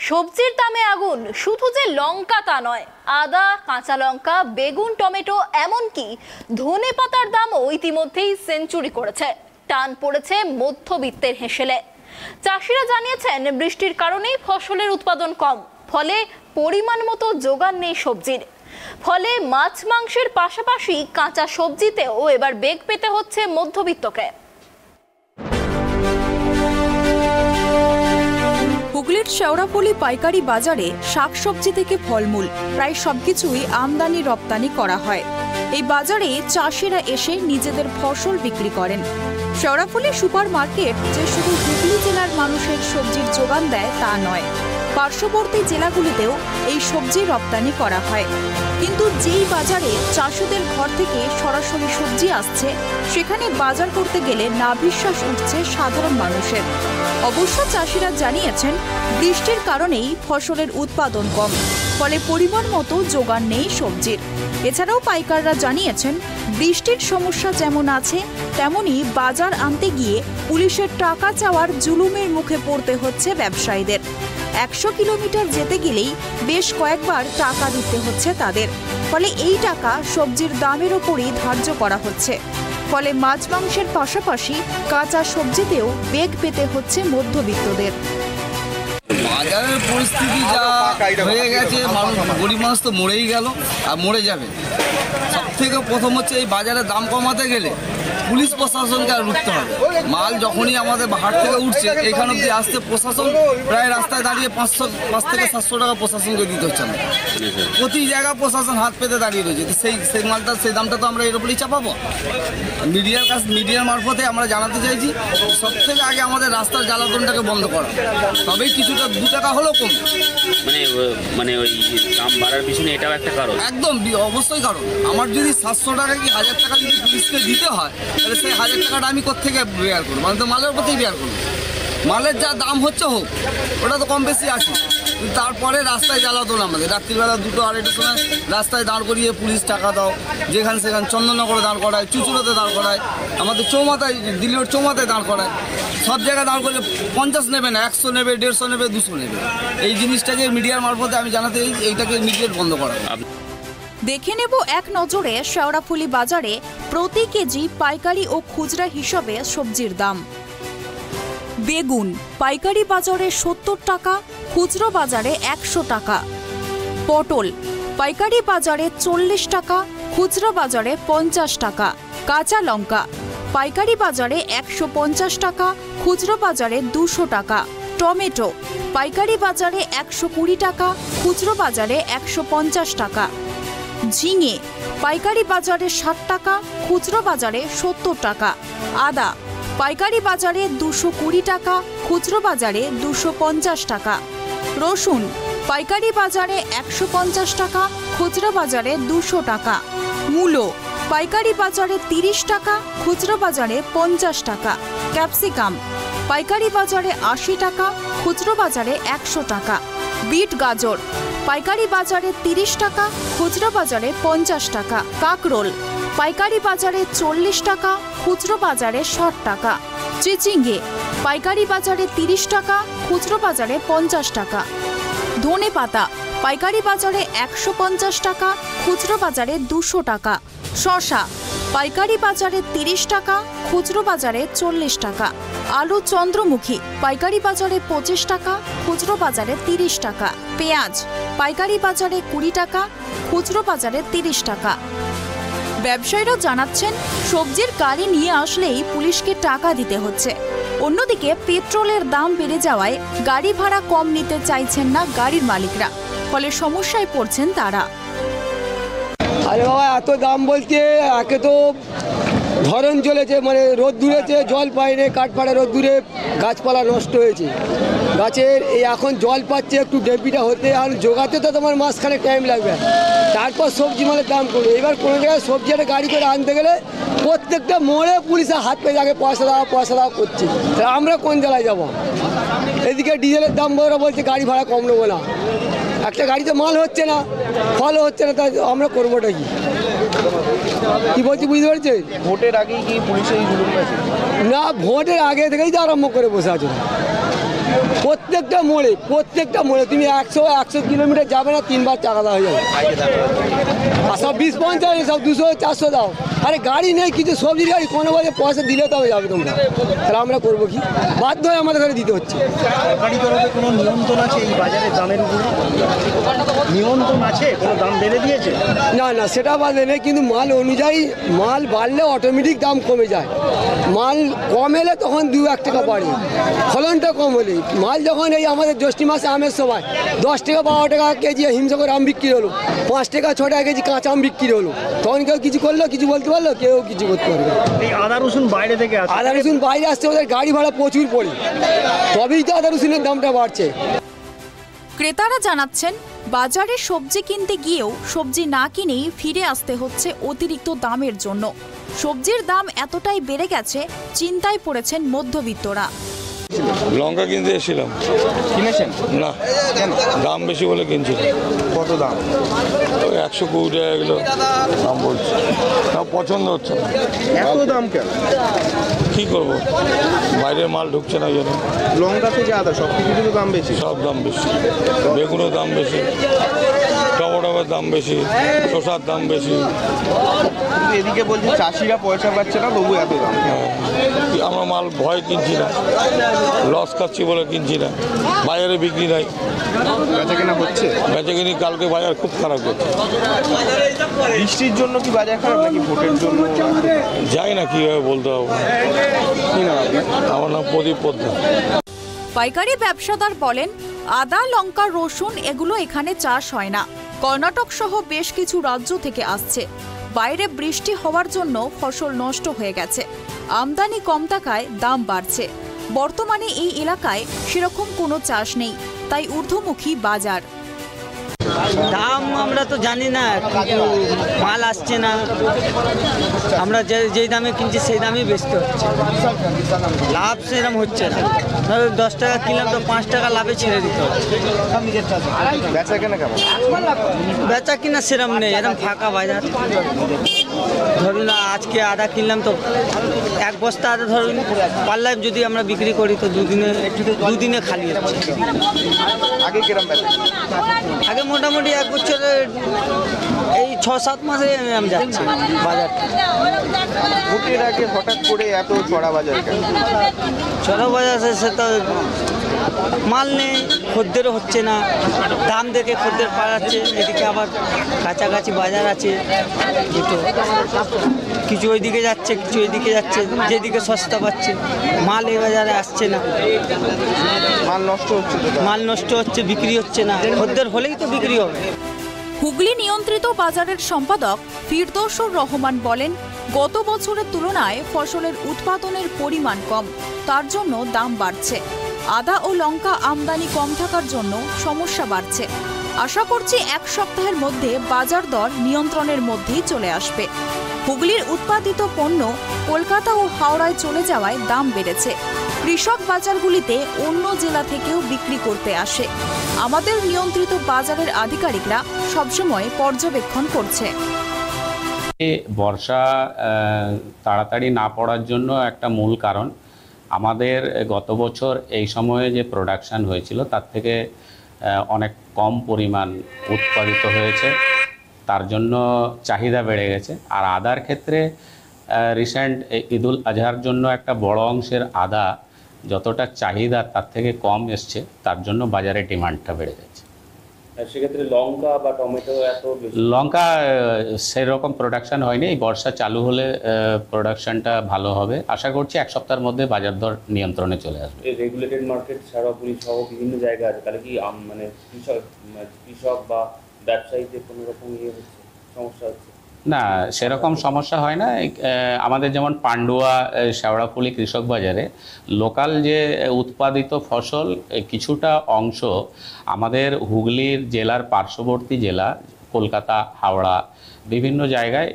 সবজির দামে আগুন, শুধু যে লঙ্কা তা নয়, আদা, কাঁচা লঙ্কা, বেগুন, টমেটো, এমনকি ধনেপাতার দামও ইতিমধ্যেই সেঞ্চুরি করেছে। টান পড়েছে মধ্যবিত্তের হেসেলে। চাষিরা জানিয়েছেন বৃষ্টির কারণেই ফসলের উৎপাদন কম, ফলে পরিমাণ মতো জোগান নেই সবজির। ফলে মাছ মাংসের পাশাপাশি কাঁচা সবজিতেও এবার বেগ পেতে হচ্ছে মধ্যবিত্তকে। হুগলির শেওড়াফুলি পাইকারি বাজারে শাকসবজি থেকে ফলমূল প্রায় সবকিছুই আমদানি রপ্তানি করা হয়। এই বাজারে চাষিরা এসে নিজেদের ফসল বিক্রি করেন। শেওড়াফুলি সুপার মার্কেট যে শুধু হুগলি জেলার মানুষের সবজির যোগান দেয় তা নয়, পার্শ্ববর্তী জেলাগুলিতেও এই সবজি রপ্তানি করা হয়। কিন্তু যেই বাজারে চাষিদের ঘর থেকে সরাসরি সবজি আসছে, সেখানে বাজার করতে গেলে নাভিশ্বাস উঠছে সাধারণ মানুষের। অবশ্য চাষিরা জানিয়েছেন বৃষ্টির কারণেই ফসলের উৎপাদন কম, ফলে পরিমাণ মতো জোগান নেই সবজির। এছাড়াও পাইকাররা জানিয়েছেন বৃষ্টির সমস্যা যেমন আছে, তেমনি বাজার আনতে গিয়ে পুলিশের টাকা চাওয়ার জুলুমের মুখে পড়তে হচ্ছে ব্যবসায়ীদের। 100 কিলোমিটার যেতে গেলেই বেশ কয়েকবার টাকা দিতে হচ্ছে তাদের, ফলে এই টাকা সবজির দামের ওপরই ধার্য করা হচ্ছে। ফলে মাছ মাংসের পাশাপাশি কাঁচা সবজিতেও বেগ পেতে হচ্ছে মধ্যবিত্তদের। বাজারের পরিস্থিতি যা হয়ে গেছে, মানুষ গরিব মানুষ তো মরেই গেল আর মরে যাবে। সব থেকে প্রথম হচ্ছে এই বাজারে দাম কমাতে গেলে পুলিশ প্রশাসনকে আর রুখতে হবে। মাল যখনই আমাদের হাট থেকে উঠছে এখান অব্দি আসতে প্রশাসন প্রায় রাস্তায় দাঁড়িয়ে 500 থেকে 700 টাকা প্রশাসনকে দিতে হচ্ছে না। প্রতি জায়গায় প্রশাসন হাত পেতে দাঁড়িয়ে রয়েছে। সেই মালটা সেই দামটা তো আমরা এর উপরেই চাপাবো। মিডিয়ার মারফতে আমরা জানাতে চাইছি সব থেকে আগে আমাদের রাস্তার জ্বালাতনটাকে বন্ধ করা, তবেই কিছুটা 2 টাকা হলেও কম। মানে ওই দাম বাড়ার পিছনে এটাও একটা কারণ। একদম অবশ্যই কারণ। আমার যদি 700 টাকা কি 1000 টাকা যদি পুলিশকে দিতে হয়, তাহলে সেই 1000 টাকাটা আমি কোত্থেকে বেয়ার করবো? আমি তো মালের উপরেই বেয়ার করবো। মালের যা দাম হচ্ছে হোক, ওটা তো কম বেশি আছে। তারপরে রাস্তায় জ্বালাতো না আমাদের, রাত্রিবেলা 2-2:30 সময় রাস্তায় দাঁড় করিয়ে পুলিশ টাকা দাও, যেখানে সেখানে চন্দননগরে দাঁড় করায়, চুচুড়োতে দাঁড় করায়, আমাদের চৌমাথায়, দিল্লির চৌমাথায় দাঁড় করায়। সব জায়গায় দাঁড় করলে 50 নেবে না, 100 নেবে, 150 নেবে, 200 নেবে। এই জিনিসটাকে মিডিয়ার মারফতে আমি জানাতে এইটাকে ইমিডিয়েট বন্ধ করা। দেখে নেব এক নজরে শেওড়াফুলি বাজারে প্রতি কেজি পাইকারি ও খুচরা হিসাবে সবজির দাম। বেগুন পাইকারি বাজারে 70 টাকা, খুচরো বাজারে 100 টাকা। পটল পাইকারি বাজারে 40 টাকা, খুচরো বাজারে 50 টাকা। কাঁচা লঙ্কা পাইকারি বাজারে 150 টাকা, খুচরো বাজারে 200 টাকা। টমেটো পাইকারি বাজারে 120 টাকা, খুচরো বাজারে 150 টাকা। ঝিঙে পাইকারি বাজারে 60 টাকা, খুচরো বাজারে 70 টাকা। আদা পাইকারি বাজারে 220 টাকা, খুচরো বাজারে 250 টাকা। রসুন পাইকারি বাজারে 150 টাকা, খুচরো বাজারে 200 টাকা। মূলো পাইকারি বাজারে 30 টাকা, খুচরো বাজারে 50 টাকা। ক্যাপসিকাম পাইকারি বাজারে 80 টাকা, খুচরো বাজারে 100 টাকা। বিট গাজর পাইকারি বাজারে 30 টাকা, খুচরো বাজারে 50 টাকা। কাঁকরোল পাইকারি বাজারে 40 টাকা, খুচরো বাজারে 60 টাকা। চিচিঙ্গে পাইকারি বাজারে 30 টাকা, খুচরো বাজারে 50 টাকা। ধনেপাতা পাইকারি বাজারে 150 টাকা, খুচরো বাজারে 200 টাকা। শসা পাইকারি বাজারে 30 টাকা, খুচরো বাজারে 40 টাকা। আলু চন্দ্রমুখী পাইকারি বাজারে 25 টাকা, খুচরো বাজারে 30 টাকা। পেঁয়াজ পাইকারি বাজারে 20 টাকা, খুচরো বাজারে 30 টাকা। ব্যবসায়ীরা জানাচ্ছেন সবজির গাড়ি নিয়ে আসলেই পুলিশকে টাকা দিতে হচ্ছে। অন্যদিকে পেট্রোলের দাম বেড়ে যাওয়ায় গাড়ি ভাড়া কম নিতে চাইছেন না গাড়ির মালিকরা, ফলে সমস্যায় পড়ছেন তারা। আরে বাবা, এত দাম বলতে একে তো ধরন চলেছে, মানে রোদ দূরেছে, জল পায়নি, কাঠফাড়া রোদ দূরে গাছপালা নষ্ট হয়েছে। গাছের এই এখন জল পাচ্ছে, একটু ডেপিটা হতে আর জোগাতে তো তোমার মাসখানে টাইম লাগবে। তারপর সবজি মালের দাম করবে। এবার কোনো জায়গায় সবজি একটা গাড়ি করে আনতে গেলে প্রত্যেকটা মোড়ে পুলিশের হাত পেয়ে যাকে পয়সা দাও করছে। তা আমরা কোন জেলায় যাবো? এদিকে ডিজেলের দাম ওরা বলছে গাড়ি ভাড়া কম নেবো না। একটা গাড়িতে মাল হচ্ছে না, ফল হচ্ছে না, তাই আমরা করবোটা কি বলছি বুঝতে পারছি? ভোটের আগেই কি পুলিশের এই জুলুম আছে? না, ভোটের আগে থেকেই তো আরম্ভ করে বসে আছে। প্রত্যেকটা মোড়ে তুমি 100 কিলোমিটার যাবে না 3 বার টাকা দেওয়া হয়ে যাবে। আর সব 20-50 সব 200-400 দাও। আরে গাড়ি নেই, কিছু সবজির গাড়ি কোনো বলে পয়সা দিলে তবে যাবে তোমরা, তাহলে আমরা করবো কি? বাধ্য হয়ে আমাদের ঘরে দিতে হচ্ছে। সরকারি তরফে কোনো নিয়ন্ত্রণ আছে এই বাজারের দামের উপরে? নিয়ন্ত্রণ আছে? কোনো দাম বেড়ে দিয়েছে? না সেটা বাদে নেই, কিন্তু মাল অনুযায়ী মাল বাড়লে অটোমেটিক দাম কমে যায়। মাল কম এলে তখন 2-1 টাকা বাড়ে, ফলনটা কম হলে। মাল যখন এই আমাদের জ্যৈষ্ঠ মাসে আমের সময় 10 টাকা 12 টাকা কেজি হিমসাগর আম বিক্রি হলো, 5 টাকা 6 টাকা কেজি কাঁচা আম বিক্রি হলো, তখন কেউ কিছু করলো? কিছু বলতে পারলো? কেউ কিছু করতে পারবে না। এই আদা রসুন বাইরে থেকে আসে? আদা রসুন বাইরে আসছে, ওদের গাড়ি ভাড়া প্রচুর পড়ে, তবেই তো আদা রসুনের দামটা বাড়ছে। ক্রেতারা জানাচ্ছেন, বাজারে সবজি কিনতে গিয়েও সবজি না কিনেই ফিরে আসতে হচ্ছে অতিরিক্ত দামের জন্য। সবজির দাম এতটাই বেড়ে গেছে, চিন্তায় পড়েছেন মধ্যবিত্তরা। লঙ্কা কিনতে এসেছিলাম। কিনেছেন না, দাম বেশি বলে কিনছি। কত দাম? ওই 120 টাকা কিলো দাম বলছে, না পছন্দ হচ্ছে না। এত দাম কেন? কী করবো, বাইরের মাল ঢুকছে না জন্য। লঙ্কা থেকে আদা সব কিছু তো দাম বেশি। সব দাম বেশি, বেগুনের দাম বেশি, টমেটোর দাম বেশি, শসার দাম বেশি। এদিকে বলছে চাষিরা পয়সা পাচ্ছে না, তবু এত দাম। আমরা মাল ভয় কিনছি না, লস খাচ্ছি বলে কিনছি না। বাজারে বিক্রি নাই, বেচা কেনা হচ্ছে? বেচে কিনি। কালকে বাজার খুব খারাপ করছে। বৃষ্টির জন্য কি বাজার খারাপ নাকি ভোটের জন্য? যাই না, কীভাবে বলতে হবে। কি না আপনার? আমার নাম প্রদীপ পোদ্দার। পাইকারি ব্যবসাদার বলেন, আদা, লঙ্কা, রসুন এগুলো এখানে চাষ হয় না। কর্ণাটক সহ বেশ কিছু রাজ্য থেকে আসছে। বাইরে বৃষ্টি হওয়ার জন্য ফসল নষ্ট হয়ে গেছে। আমদানি কম থাকায় দাম বাড়ছে। বর্তমানে এই এলাকায় সেরকম কোনো চাষ নেই, তাই ঊর্ধ্বমুখী বাজার। দাম আমরা তো জানি না, কিন্তু মাল আসছে না। আমরা যেই দামে কিনছি সেই দামেই বেচতে হচ্ছে, লাভ সেরকম হচ্ছে না। ধরো 10 টাকা কিনলাম তো 5 টাকা লাভে ছেড়ে দিতে হচ্ছে। বেচা কেনা কেমন? বেচা কিনা সেরকম নেই, এরকম ফাঁকা বাজার। ধরুন আজকে আদা কিনলাম তো 1 বস্তা আদা ধরুন পাল্লায় যদি আমরা বিক্রি করি তো দুদিনে খালি হচ্ছে। আগে কিরম বেচা? আগে মোটামুটি 1 বছরে এই 6-7 মাসে আমি যাচ্ছি বাজারটা। ভোটের আগে হঠাৎ করে এত চড়া বাজার কেন? চড়া বাজার সে তো মাল নেই, খদ্দেরও হচ্ছে না, দাম দেখে খদ্দের পাড়াচ্ছে। এদিকে আবার কাছাকাছি বাজার আছে দুটো, কিছু ওইদিকে যাচ্ছে, কিছু এইদিকে যাচ্ছে। যেদিকে সস্তা পাচ্ছে মাল এই বাজারে আসছে না, মাল নষ্ট হচ্ছে তো। মাল নষ্ট হচ্ছে, বিক্রি হচ্ছে না। খদ্দের হলেই তো বিক্রি হবে। হুগলি নিয়ন্ত্রিত বাজারের সম্পাদক ফিরদৌসুর রহমান বলেন, গত বছরের তুলনায় ফসলের উৎপাদনের পরিমাণ কম, তার জন্য দাম বাড়ছে। আদা ও লঙ্কা আমদানি কম থাকার জন্য সমস্যা বাড়ছে। আশা করছি 1 সপ্তাহের মধ্যে বাজার দর নিয়ন্ত্রণের মধ্যেই চলে আসবে। হুগলির উৎপাদিত পণ্য কলকাতা ও হাওড়ায় চলে যাওয়ায় দাম বেড়েছে। কৃষক বাজারগুলিতে অন্য জেলা থেকেও বিক্রি করতে আসে। আমাদের নিয়ন্ত্রিত বাজারের আধিকারিকরা সবসময় পর্যবেক্ষণ করছে। বর্ষা তাড়াতাড়ি না পড়ার জন্য একটা মূল কারণ, আমাদের গত বছর এই সময়ে যে প্রোডাকশান হয়েছিল তার থেকে অনেক কম পরিমাণ উৎপাদিত হয়েছে, তার জন্য চাহিদা বেড়ে গেছে। আর আদার ক্ষেত্রে রিসেন্ট ঈদুল আজহার জন্য একটা বড় অংশের আদা যতটা চাহিদা তার থেকে কম এসছে, তার জন্য বাজারে ডিমান্ডটা বেড়ে গেছে। সেক্ষেত্রে লঙ্কা বা টমেটো এত লঙ্কা সেরকম প্রোডাকশান হয়নি। এই বর্ষা চালু হলে প্রোডাকশানটা ভালো হবে। আশা করছি 1 সপ্তাহের মধ্যে বাজার দর নিয়ন্ত্রণে চলে আসবে। রেগুলেটেড মার্কেট ছাড়াও পুলিশ সহ বিভিন্ন জায়গা আছে, তাহলে কি মানে কৃষক বা ব্যবসায়ীদের কোনো রকম হচ্ছে, সমস্যা হচ্ছে? না, সেরকম সমস্যা হয় না। আমাদের যেমন পান্ডুয়া, শেওড়াফুলি কৃষক বাজারে লোকাল যে উৎপাদিত ফসল কিছুটা অংশ আমাদের হুগলির জেলার পার্শ্ববর্তী জেলা কলকাতা, হাওড়া বিভিন্ন জায়গায়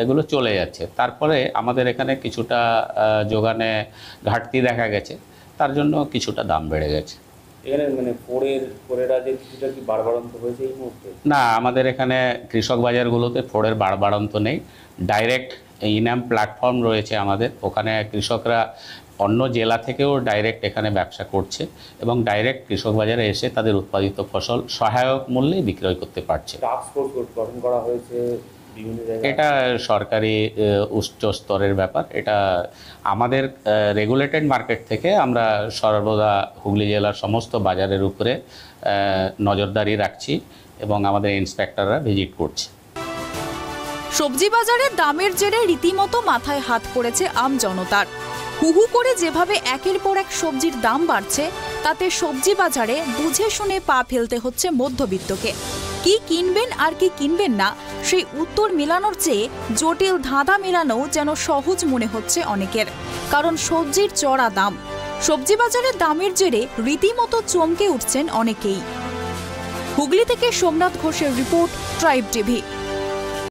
এগুলো চলে যাচ্ছে। তারপরে আমাদের এখানে কিছুটা যোগানে ঘাটতি দেখা গেছে, তার জন্য কিছুটা দাম বেড়ে গেছে। এখানে মানে ফোরের আগে কিছুটা কি বাড়বাড়ন্ত হয়েছে এই মুহূর্তে? না, আমাদের এখানে কৃষক বাজারগুলোতে ফোরের বাড়বাড়ন্ত নেই। ডাইরেক্ট ইনাম প্ল্যাটফর্ম রয়েছে আমাদের, ওখানে কৃষকরা অন্য জেলা থেকেও ডাইরেক্ট এখানে ব্যবসা করছে এবং ডাইরেক্ট কৃষক বাজারে এসে তাদের উৎপাদিত ফসল সহায়ক মূল্যে বিক্রয় করতে পারছে। টাস্ক ফোর্স গঠন করা হয়েছে বিভিন্ন জায়গায়, এটা সরকারি উচ্চ স্তরের ব্যাপার। এটা আমাদের রেগুলেটেড মার্কেট থেকে আমরা সর্বদা হুগলি জেলার সমস্ত বাজারের উপরে নজরদারি রাখছি এবং আমাদের ইন্সপেক্টররা ভিজিট করছে। সবজি বাজারে দামের জেরে রীতিমতো মাথায় হাত পড়েছে আম জনতার। হুহু করে যেভাবে একের পর এক সবজির দাম বাড়ছে, তাতে সবজি বাজারে বুঝে শুনে পা ফেলতে হচ্ছে মধ্যবিত্তকে। কি কিনবেন আর কি কিনবেন না সেই উত্তর মেলানোর চেয়ে জটিল ধাঁধা মেলানো যেন সহজ মনে হচ্ছে অনেকের, কারণ সবজির চড়া দাম। সবজি বাজারে দামের জেরে রীতিমতো চমকে উঠছেন অনেকেই। হুগলি থেকে সোমনাথ ঘোষের রিপোর্ট, ট্রাইব টিভি।